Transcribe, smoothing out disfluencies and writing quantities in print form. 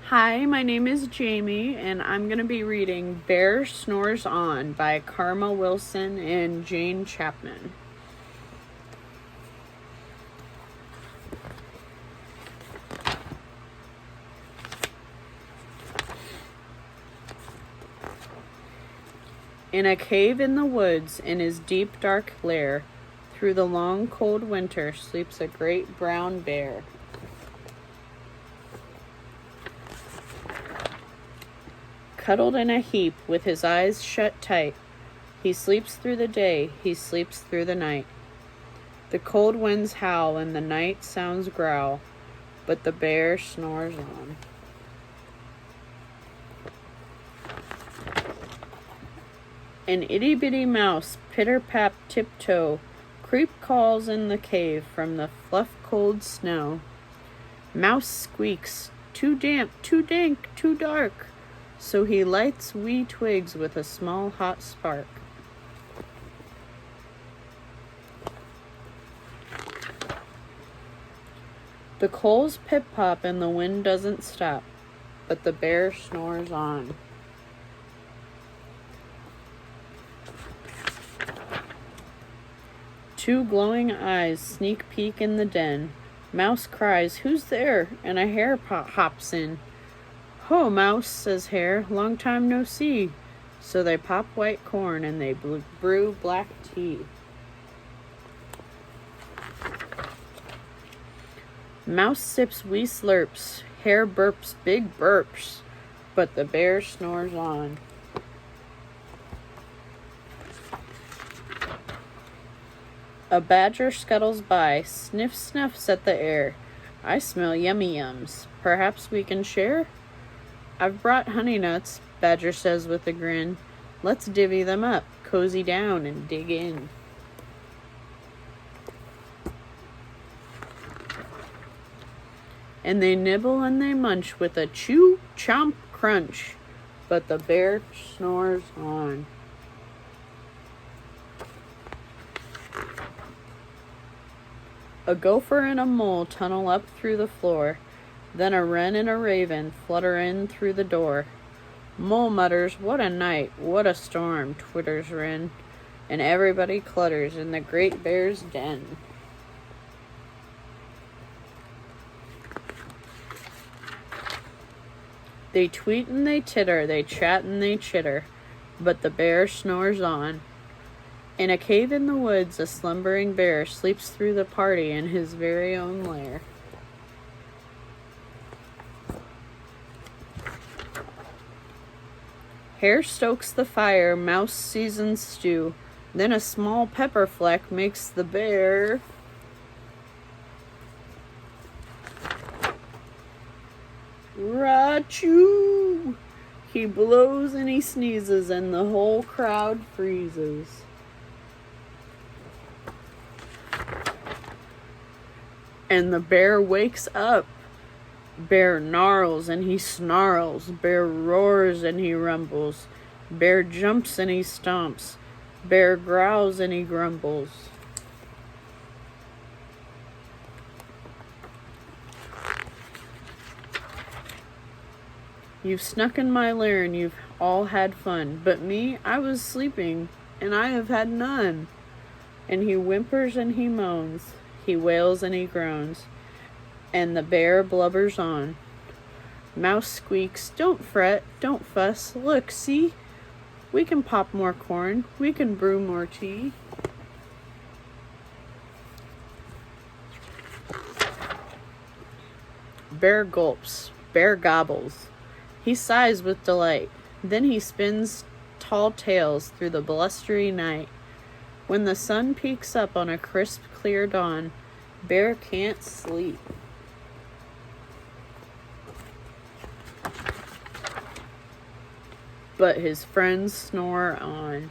Hi, my name is Jamie, and I'm going to be reading Bear Snores On by Karma Wilson and Jane Chapman. In a cave in the woods, in his deep dark lair, through the long cold winter sleeps a great brown bear. Cuddled in a heap, with his eyes shut tight, he sleeps through the day, he sleeps through the night. The cold winds howl and the night sounds growl, but the bear snores on. An itty-bitty mouse, pitter-pap tiptoe, creep calls in the cave from the fluff cold snow. Mouse squeaks, too damp, too dank, too dark, so he lights wee twigs with a small hot spark. The coals pip-pop and the wind doesn't stop, but the bear snores on. Two glowing eyes sneak peek in the den. Mouse cries, "Who's there?" and a hare hops in. "Ho, Mouse," says Hare, "long time no see." So they pop white corn and they brew black tea. Mouse sips wee slurps, Hare burps big burps, but the bear snores on. A badger scuttles by, sniff snuffs at the air. "I smell yummy yums, perhaps we can share?" "I've brought honey nuts," Badger says with a grin. "Let's divvy them up, cozy down and dig in." And they nibble and they munch with a chew, chomp, crunch, but the bear snores on. A gopher and a mole tunnel up through the floor. Then a wren and a raven flutter in through the door. Mole mutters, "What a night, what a storm," twitters wren, and everybody clutters in the great bear's den. They tweet and they titter, they chat and they chitter, but the bear snores on. In a cave in the woods, a slumbering bear sleeps through the party in his very own lair. Hare stokes the fire, Mouse seasons stew, then a small pepper fleck makes the bear Rachoo! He blows and he sneezes and the whole crowd freezes. And the bear wakes up. Bear gnarls and he snarls. Bear roars and he rumbles. Bear jumps and he stomps. Bear growls and he grumbles. You've snuck in my lair and you've all had fun, but me, I was sleeping, and I have had none. And he whimpers and he moans, he wails and he groans, and the bear blubbers on. Mouse squeaks, "Don't fret, don't fuss, look, see? We can pop more corn, we can brew more tea." Bear gulps, bear gobbles. He sighs with delight. Then he spins tall tales through the blustery night. When the sun peeks up on a crisp, clear dawn, Bear can't sleep. But his friends snore on.